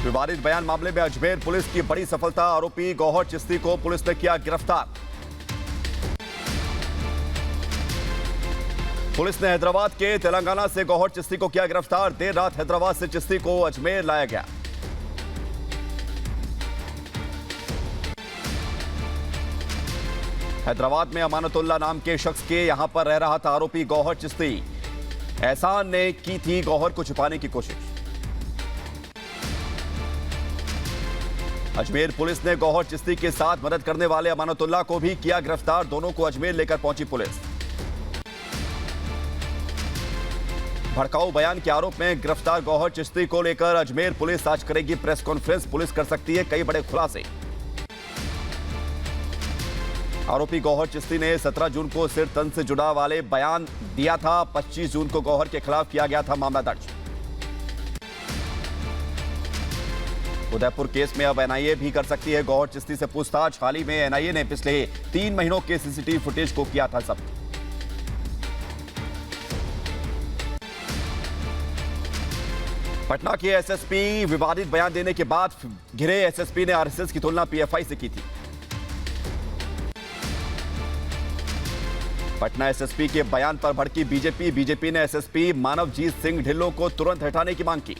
विवादित बयान मामले में अजमेर पुलिस की बड़ी सफलता। आरोपी गौहर चिश्ती को पुलिस ने किया गिरफ्तार। पुलिस ने हैदराबाद के तेलंगाना से गौहर चिश्ती को किया गिरफ्तार। देर रात हैदराबाद से चिश्ती को अजमेर लाया गया। हैदराबाद में अमानतुल्लाह नाम के शख्स के यहां पर रह रहा था आरोपी गौहर चिश्ती। एहसान ने की थी गौहर को छुपाने की कोशिश। अजमेर पुलिस ने गौहर चिश्ती के साथ मदद करने वाले अमानतुल्लाह को भी किया गिरफ्तार। दोनों को अजमेर लेकर पहुंची पुलिस। भड़काऊ बयान के आरोप में गिरफ्तार गौहर चिश्ती को लेकर अजमेर पुलिस आज करेगी प्रेस कॉन्फ्रेंस। पुलिस कर सकती है कई बड़े खुलासे। आरोपी गौहर चिश्ती ने 17 जून को सिर तन से जुड़ा वाले बयान दिया था। 25 जून को गौहर के खिलाफ किया गया था मामला दर्ज। उदयपुर केस में अब एनआईए भी कर सकती है गौहर चिश्ती से पूछताछ। हाल ही में एनआईए ने पिछले 3 महीनों के सीसीटीवी फुटेज को किया था जब्त। पटना के एसएसपी विवादित बयान देने के बाद घिरे। एसएसपी ने आरएसएस की तुलना पीएफआई से की थी। पटना एसएसपी के बयान पर भड़की बीजेपी। बीजेपी ने एसएसपी मानवजीत सिंह ढिल्लों को तुरंत हटाने की मांग की।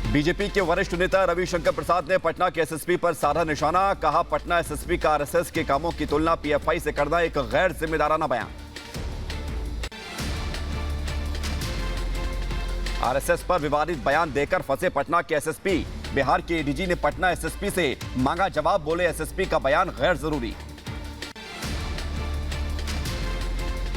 बीजेपी के वरिष्ठ नेता रविशंकर प्रसाद ने पटना के एसएसपी पर साधा निशाना। कहा, पटना एसएसपी का आरएसएस के कामों की तुलना पीएफआई से करना एक गैर जिम्मेदाराना बयान। आरएसएस पर विवादित बयान देकर फंसे पटना के एसएसपी। बिहार के एडीजी ने पटना एसएसपी से मांगा जवाब। बोले, एसएसपी का बयान गैर जरूरी।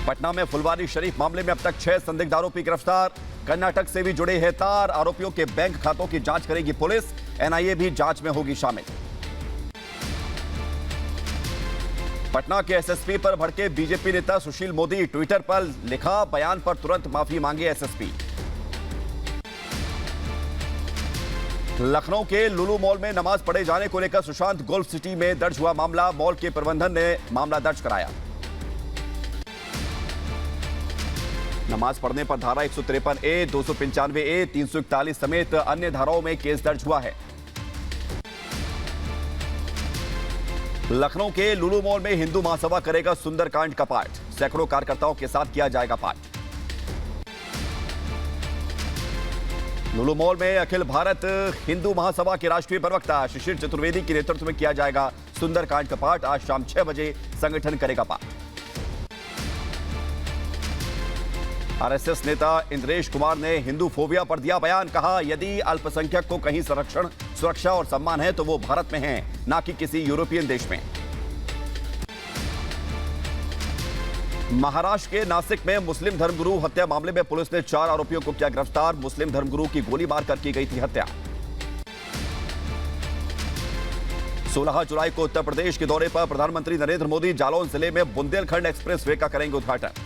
पटना में फुलवारी शरीफ मामले में अब तक 6 संदिग्ध आरोपी गिरफ्तार। कर्नाटक से भी जुड़े हैं तार। आरोपियों के बैंक खातों की जांच करेगी पुलिस। एनआईए भी जांच में होगी शामिल। पटना के एसएसपी पर भड़के बीजेपी नेता सुशील मोदी। ट्विटर पर लिखा, बयान पर तुरंत माफी मांगे एसएसपी। लखनऊ के लुलु मॉल में नमाज पढ़े जाने को लेकर सुशांत गोल्फ सिटी में दर्ज हुआ मामला। मॉल के प्रबंधन ने मामला दर्ज कराया। नमाज पढ़ने पर धारा 153A, 295A, 341 समेत अन्य धाराओं में केस दर्ज हुआ है। लखनऊ के लुलु मॉल में हिंदू महासभा करेगा सुंदरकांड का पाठ। सैकड़ों कार्यकर्ताओं के साथ किया जाएगा पाठ। लुलु मॉल में अखिल भारत हिंदू महासभा के राष्ट्रीय प्रवक्ता शिशिर चतुर्वेदी के नेतृत्व में किया जाएगा सुंदरकांड का पाठ। आज शाम 6 बजे संगठन करेगा पाठ। आरएसएस नेता इंद्रेश कुमार ने हिंदू फोबिया पर दिया बयान। कहा, यदि अल्पसंख्यक को कहीं संरक्षण, सुरक्षा और सम्मान है तो वो भारत में है, ना कि किसी यूरोपियन देश में। महाराष्ट्र के नासिक में मुस्लिम धर्मगुरु हत्या मामले में पुलिस ने 4 आरोपियों को किया गिरफ्तार। मुस्लिम धर्मगुरु की गोली मारकर की गई थी हत्या। 16 जुलाई को उत्तर प्रदेश के दौरे पर प्रधानमंत्री नरेंद्र मोदी जालौन जिले में बुंदेलखंड एक्सप्रेसवे का करेंगे उद्घाटन।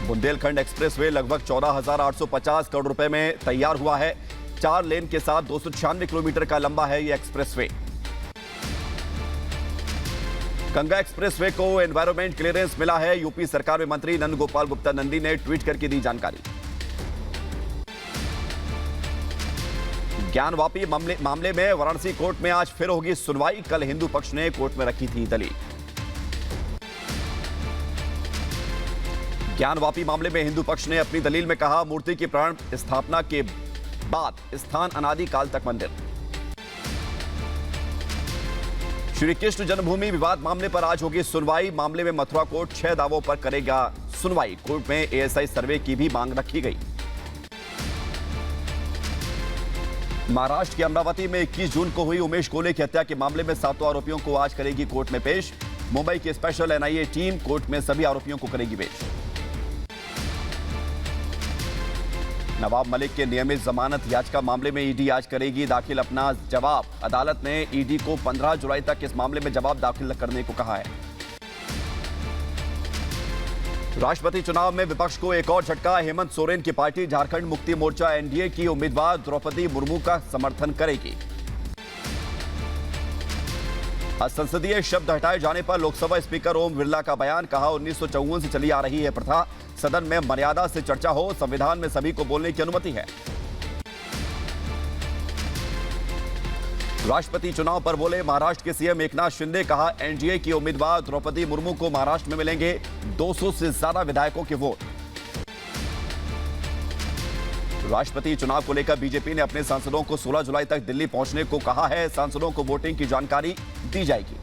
बुंदेलखंड एक्सप्रेसवे लगभग 14,850 करोड़ रुपए में तैयार हुआ है। 4 लेन के साथ 296 किलोमीटर का लंबा है यह एक्सप्रेसवे। गंगा एक्सप्रेसवे को एनवायरमेंट क्लियरेंस मिला है। यूपी सरकार में मंत्री नंद गोपाल गुप्ता नंदी ने ट्वीट करके दी जानकारी। ज्ञानवापी मामले में वाराणसी कोर्ट में आज फिर होगी सुनवाई। कल हिंदू पक्ष ने कोर्ट में रखी थी दलील। ज्ञानवापी मामले में हिंदू पक्ष ने अपनी दलील में कहा, मूर्ति की प्राण स्थापना के बाद स्थान अनादि काल तक मंदिर। श्री कृष्ण जन्मभूमि विवाद मामले पर आज होगी सुनवाई। मामले में मथुरा कोर्ट 6 दावों पर करेगा सुनवाई। कोर्ट में एएसआई सर्वे की भी मांग रखी गई। महाराष्ट्र के अमरावती में 21 जून को हुई उमेश कोले की हत्या के मामले में 7 आरोपियों को आज करेगी कोर्ट में पेश। मुंबई की स्पेशल एनआईए टीम कोर्ट में सभी आरोपियों को करेगी पेश। नवाब मलिक के नियमित जमानत याचिका मामले में ईडी आज करेगी दाखिल अपना जवाब। अदालत ने ईडी को 15 जुलाई तक इस मामले में जवाब दाखिल करने को कहा है। राष्ट्रपति चुनाव में विपक्ष को एक और झटका। हेमंत सोरेन की पार्टी झारखंड मुक्ति मोर्चा एनडीए की उम्मीदवार द्रौपदी मुर्मू का समर्थन करेगी। असंसदीय शब्द हटाए जाने पर लोकसभा स्पीकर ओम बिरला का बयान, कहा 1954 से चली आ रही है प्रथा, सदन में मर्यादा से चर्चा हो, संविधान में सभी को बोलने की अनुमति है। राष्ट्रपति चुनाव पर बोले महाराष्ट्र के सीएम एकनाथ शिंदे, कहा एनडीए की उम्मीदवार द्रौपदी मुर्मू को महाराष्ट्र में मिलेंगे 200 से ज्यादा विधायकों के वोट। राष्ट्रपति चुनाव को लेकर बीजेपी ने अपने सांसदों को 16 जुलाई तक दिल्ली पहुंचने को कहा है, सांसदों को वोटिंग की जानकारी दी जाएगी।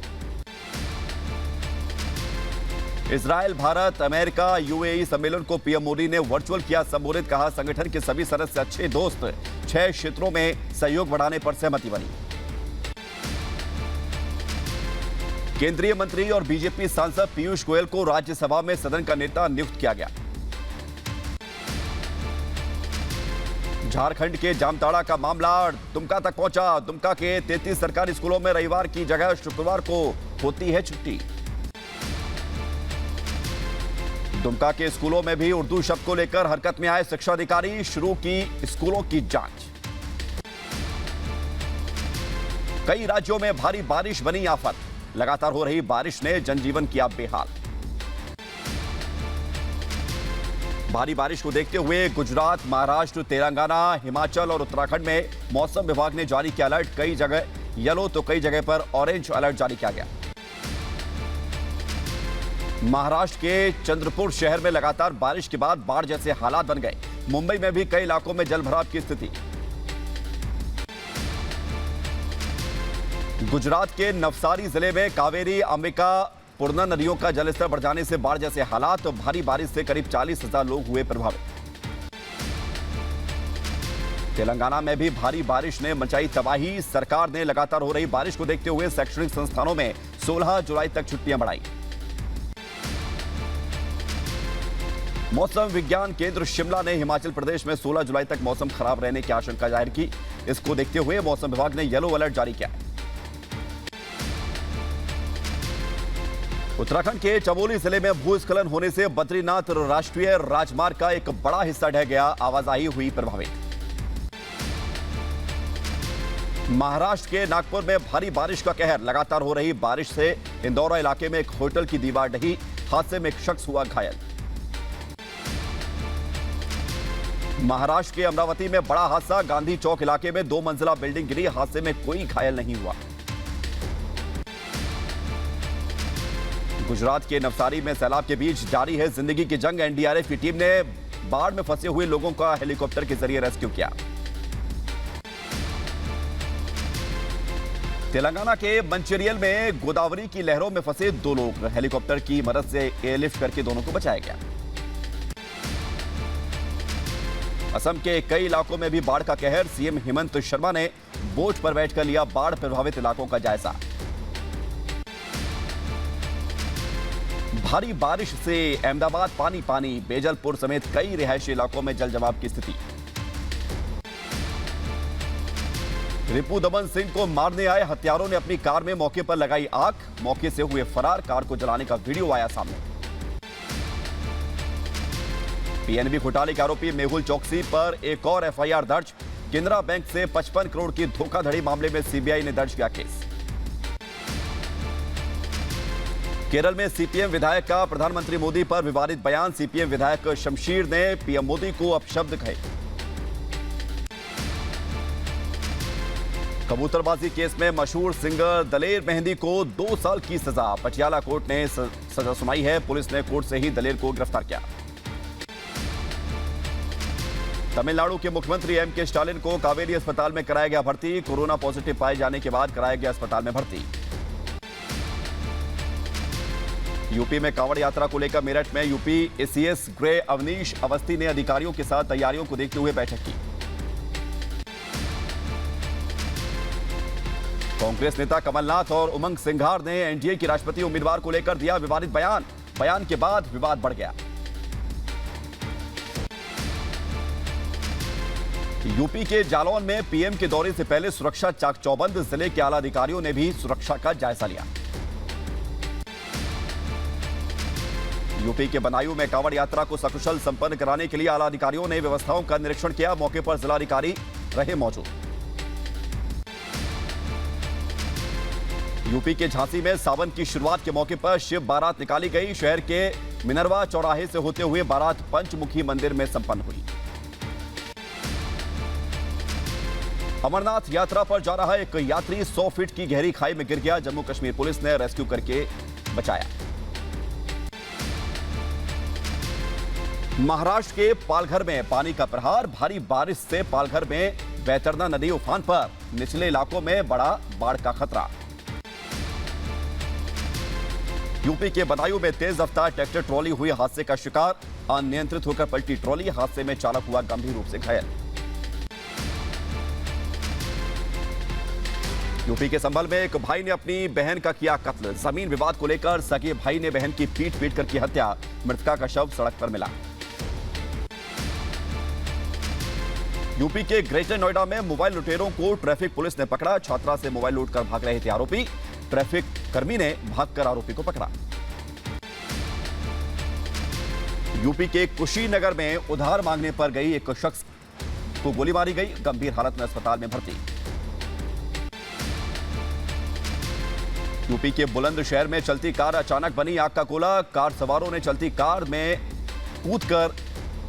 इजरायल, भारत, अमेरिका, यूएई सम्मेलन को पीएम मोदी ने वर्चुअल किया संबोधित, कहा संगठन के सभी सदस्य अच्छे दोस्त, 6 क्षेत्रों में सहयोग बढ़ाने पर सहमति बनी। केंद्रीय मंत्री और बीजेपी सांसद पीयूष गोयल को राज्यसभा में सदन का नेता नियुक्त किया गया। झारखंड के जामताड़ा का मामला दुमका तक पहुंचा, दुमका के 33 सरकारी स्कूलों में रविवार की जगह शुक्रवार को होती है छुट्टी। दुमका के स्कूलों में भी उर्दू शब्द को लेकर हरकत में आए शिक्षा अधिकारी, शुरू की स्कूलों की जांच। कई राज्यों में भारी बारिश बनी आफत, लगातार हो रही बारिश ने जनजीवन किया बेहाल। भारी बारिश को देखते हुए गुजरात, महाराष्ट्र, तेलंगाना, हिमाचल और उत्तराखंड में मौसम विभाग ने जारी किया अलर्ट, कई जगह येलो तो कई जगह पर ऑरेंज अलर्ट जारी किया गया। महाराष्ट्र के चंद्रपुर शहर में लगातार बारिश के बाद बाढ़ जैसे हालात बन गए। मुंबई में भी कई इलाकों में जलभराव की स्थिति। गुजरात के नवसारी जिले में कावेरी, अंबिका, पूर्णा नदियों का जलस्तर बढ़ जाने से बाढ़ जैसे हालात और भारी बारिश से करीब 40,000 लोग हुए प्रभावित। तेलंगाना में भी भारी बारिश ने मचाई तबाही, सरकार ने लगातार हो रही बारिश को देखते हुए शैक्षणिक संस्थानों में 16 जुलाई तक छुट्टियां बढ़ाई। मौसम विज्ञान केंद्र शिमला ने हिमाचल प्रदेश में 16 जुलाई तक मौसम खराब रहने की आशंका जाहिर की। इसको देखते हुए मौसम विभाग ने येलो अलर्ट जारी किया है। उत्तराखंड के चमोली जिले में भूस्खलन होने से बद्रीनाथ राष्ट्रीय राजमार्ग का एक बड़ा हिस्सा ढह गया, आवाजाही हुई प्रभावित। महाराष्ट्र के नागपुर में भारी बारिश का कहर, लगातार हो रही बारिश से इंदौरा इलाके में एक होटल की दीवार ढही, हादसे में एक शख्स हुआ घायल। महाराष्ट्र के अमरावती में बड़ा हादसा, गांधी चौक इलाके में 2 मंजिला बिल्डिंग गिरी, हादसे में कोई घायल नहीं हुआ। गुजरात के नवसारी में सैलाब के बीच जारी है जिंदगी की जंग, एनडीआरएफ की टीम ने बाढ़ में फंसे हुए लोगों का हेलीकॉप्टर के जरिए रेस्क्यू किया। तेलंगाना के मंचिरियल में गोदावरी की लहरों में फंसे 2 लोग, हेलीकॉप्टर की मदद से एयरलिफ्ट करके दोनों को बचाया गया। असम के कई इलाकों में भी बाढ़ का कहर, सीएम हेमंत शर्मा ने बोट पर बैठकर लिया बाढ़ प्रभावित इलाकों का जायजा। भारी बारिश से अहमदाबाद पानी पानी, बेजलपुर समेत कई रिहायशी इलाकों में जल जमाव की स्थिति। रिपु दमन सिंह को मारने आए हत्यारों ने अपनी कार में मौके पर लगाई आग, मौके से हुए फरार, कार को जलाने का वीडियो आया सामने। पीएनबी घोटाले के आरोपी मेहुल चौकसी पर एक और एफआईआर दर्ज, केनरा बैंक से 55 करोड़ की धोखाधड़ी मामले में सीबीआई ने दर्ज किया केस। केरल में सीपीएम विधायक का प्रधानमंत्री मोदी पर विवादित बयान, सीपीएम विधायक शमशीर ने पीएम मोदी को अपशब्द कहे। कबूतरबाजी केस में मशहूर सिंगर दलेर मेहंदी को 2 साल की सजा, पटियाला कोर्ट ने सजा सुनाई है, पुलिस ने कोर्ट से ही दलेर को गिरफ्तार किया। तमिलनाडु के मुख्यमंत्री एमके स्टालिन को कावेरी अस्पताल में कराया गया भर्ती, कोरोना पॉजिटिव पाए जाने के बाद कराया गया अस्पताल में भर्ती। यूपी में कांवड़ यात्रा को लेकर मेरठ में यूपी एसीएस ग्रे अवनीश अवस्थी ने अधिकारियों के साथ तैयारियों को देखते हुए बैठक की। कांग्रेस नेता कमलनाथ और उमंग सिंघार ने एनडीए की राष्ट्रपति उम्मीदवार को लेकर दिया विवादित बयान, बयान के बाद विवाद बढ़ गया। यूपी के जालौन में पीएम के दौरे से पहले सुरक्षा चाक चौबंद, जिले के आला अधिकारियों ने भी सुरक्षा का जायजा लिया। यूपी के बदायूं में कांवड़ यात्रा को सकुशल संपन्न कराने के लिए आला अधिकारियों ने व्यवस्थाओं का निरीक्षण किया, मौके पर जिलाधिकारी रहे मौजूद। यूपी के झांसी में सावन की शुरुआत के मौके पर शिव बारात निकाली गई। शहर के मिनरवा चौराहे से होते हुए बारात पंचमुखी मंदिर में संपन्न हुई। अमरनाथ यात्रा पर जा रहा एक यात्री 100 फीट की गहरी खाई में गिर गया। जम्मू कश्मीर पुलिस ने रेस्क्यू करके बचाया। महाराष्ट्र के पालघर में पानी का प्रहार। भारी बारिश से पालघर में बैतरना नदी उफान पर। निचले इलाकों में बड़ा बाढ़ का खतरा। यूपी के बदायूं में तेज रफ्तार ट्रैक्टर ट्रॉली हुई हादसे का शिकार। अनियंत्रित होकर पलटी ट्रॉली। हादसे में चालक हुआ गंभीर रूप से घायल। यूपी के संभल में एक भाई ने अपनी बहन का किया कत्ल। जमीन विवाद को लेकर सगे भाई ने बहन की पीट कर की हत्या। मृतका का शव सड़क पर मिला। यूपी के ग्रेटर नोएडा में मोबाइल लुटेरों को ट्रैफिक पुलिस ने पकड़ा। छात्रा से मोबाइल लूटकर भाग रहे थे आरोपी। ट्रैफिक कर्मी ने भागकर आरोपी को पकड़ा। यूपी के कुशीनगर में उधार मांगने पर गई एक शख्स को गोली मारी गई। गंभीर हालत में अस्पताल में भर्ती। यूपी के बुलंदशहर में चलती कार अचानक बनी आग का गोला। कार सवारों ने चलती कार में कूदकर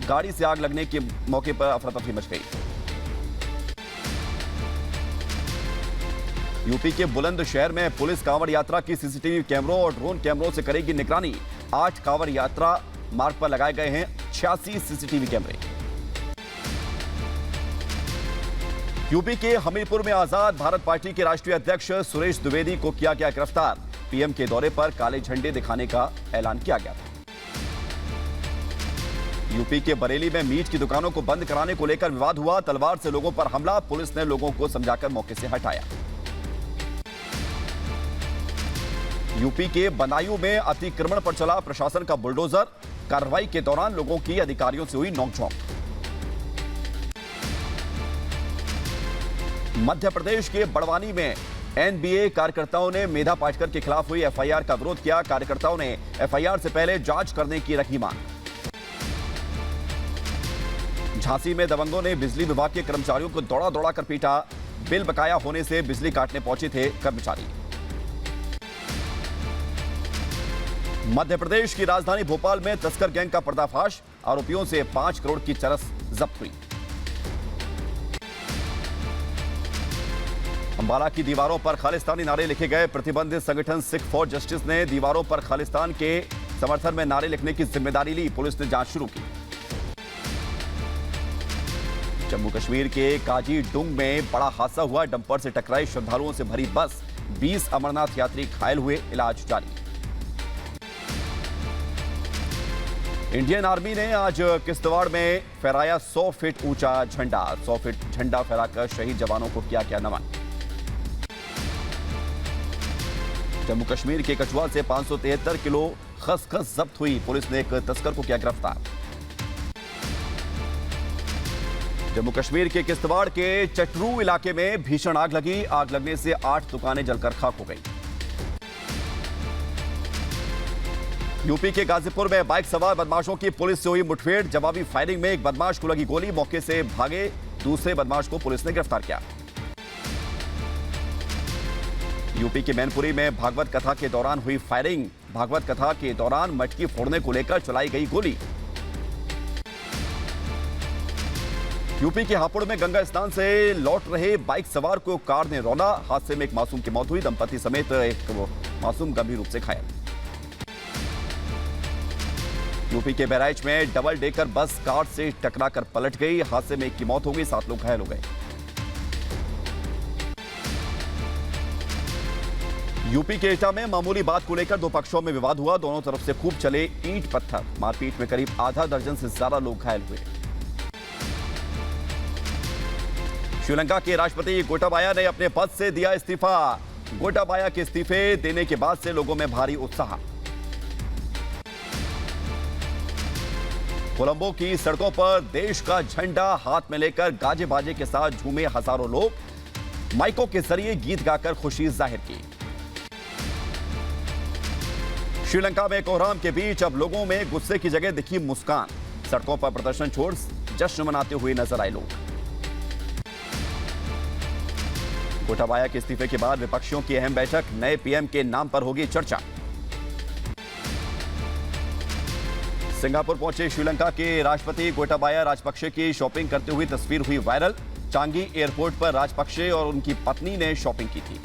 गाड़ी से आग लगने के मौके पर अफरा-तफरी मच गई। यूपी के बुलंदशहर में पुलिस कांवड़ यात्रा की सीसीटीवी कैमरों और ड्रोन कैमरों से करेगी निगरानी। 8 कांवड़ यात्रा मार्ग पर लगाए गए हैं 86 सीसीटीवी कैमरे। यूपी के हमीरपुर में आजाद भारत पार्टी के राष्ट्रीय अध्यक्ष सुरेश द्विवेदी को किया गया गिरफ्तार। पीएम के दौरे पर काले झंडे दिखाने का ऐलान किया गया था। यूपी के बरेली में मीट की दुकानों को बंद कराने को लेकर विवाद हुआ। तलवार से लोगों पर हमला। पुलिस ने लोगों को समझाकर मौके से हटाया। यूपी के बदायूं में अतिक्रमण पर चला प्रशासन का बुलडोजर। कार्रवाई के दौरान लोगों की अधिकारियों से हुई नोकझोंक। मध्य प्रदेश के बड़वानी में एनबीए कार्यकर्ताओं ने मेधा पाटकर के खिलाफ हुई एफआईआर का विरोध किया। कार्यकर्ताओं ने एफआईआर से पहले जांच करने की रखी मांग। झांसी में दबंगों ने बिजली विभाग के कर्मचारियों को दौड़ा कर पीटा। बिल बकाया होने से बिजली काटने पहुंचे थे कर्मचारी। मध्य प्रदेश की राजधानी भोपाल में तस्कर गैंग का पर्दाफाश। आरोपियों से 5 करोड़ की चरस जब्त हुई। अंबाला की दीवारों पर खालिस्तानी नारे लिखे गए। प्रतिबंधित संगठन सिख फॉर जस्टिस ने दीवारों पर खालिस्तान के समर्थन में नारे लिखने की जिम्मेदारी ली। पुलिस ने जांच शुरू की। जम्मू कश्मीर के काजी डुंग में बड़ा हादसा हुआ। डंपर से टकराई श्रद्धालुओं से भरी बस। 20 अमरनाथ यात्री घायल हुए। इलाज जारी। इंडियन आर्मी ने आज किश्तवाड़ में फहराया 100 फीट ऊंचा झंडा। 100 फीट झंडा फहराकर शहीद जवानों को किया गया नमन। जम्मू कश्मीर के कठुआ से 573 किलो खसखस जब्त हुई। पुलिस ने एक तस्कर को किया गिरफ्तार। जम्मू कश्मीर के किश्तवाड़ के चटरू इलाके में भीषण आग लगी। आग लगने से 8 दुकानें जलकर खाक हो गई। यूपी के गाजीपुर में बाइक सवार बदमाशों की पुलिस से हुई मुठभेड़। जवाबी फायरिंग में एक बदमाश को लगी गोली। मौके से भागे दूसरे बदमाश को पुलिस ने गिरफ्तार किया। यूपी के मैनपुरी में भागवत कथा के दौरान हुई फायरिंग। भागवत कथा के दौरान मटकी फोड़ने को लेकर चलाई गई गोली। यूपी के हापुड़ में गंगा स्नान से लौट रहे बाइक सवार को कार ने रौंदा। हादसे में एक मासूम की मौत हुई। दंपति समेत एक मासूम गंभीर रूप से घायल। यूपी के बहराइच में डबल डेकर बस कार से टकराकर पलट गई। हादसे में एक की मौत हो गई। 7 लोग घायल हो गए। यूपी के एटा में मामूली बात को लेकर 2 पक्षों में विवाद हुआ। दोनों तरफ से खूब चले ईंट पत्थर। मारपीट में करीब आधा दर्जन से ज्यादा लोग घायल हुए। श्रीलंका के राष्ट्रपति गोटाबाया ने अपने पद से दिया इस्तीफा। गोटाबाया के इस्तीफे देने के बाद से लोगों में भारी उत्साह। कोलंबो की सड़कों पर देश का झंडा हाथ में लेकर गाजे बाजे के साथ झूमे हजारों लोग। माइकों के जरिए गीत गाकर खुशी जाहिर की। श्रीलंका में कोहराम के बीच अब लोगों में गुस्से की जगह दिखी मुस्कान। सड़कों पर प्रदर्शन छोड़ जश्न मनाते हुए नजर आए लोग। गोटाबाया के इस्तीफे के बाद विपक्षियों की अहम बैठक, नए पीएम के नाम पर होगी चर्चा। सिंगापुर पहुंचे श्रीलंका के राष्ट्रपति गोटाबाया राजपक्षे की शॉपिंग करते हुई तस्वीर हुई वायरल। चांगी एयरपोर्ट पर राजपक्षे और उनकी पत्नी ने शॉपिंग की थी।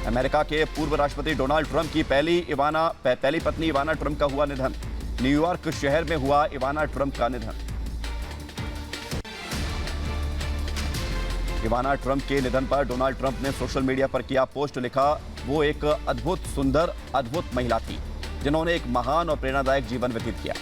अमेरिका के पूर्व राष्ट्रपति डोनाल्ड ट्रंप की पहली पत्नी इवाना ट्रंप का हुआ निधन। न्यूयॉर्क शहर में हुआ इवाना ट्रंप का निधन। इवाना ट्रंप के निधन पर डोनाल्ड ट्रंप ने सोशल मीडिया पर किया पोस्ट, लिखा, वो एक अद्भुत सुंदर अद्भुत महिला थी जिन्होंने एक महान और प्रेरणादायक जीवन व्यतीत किया।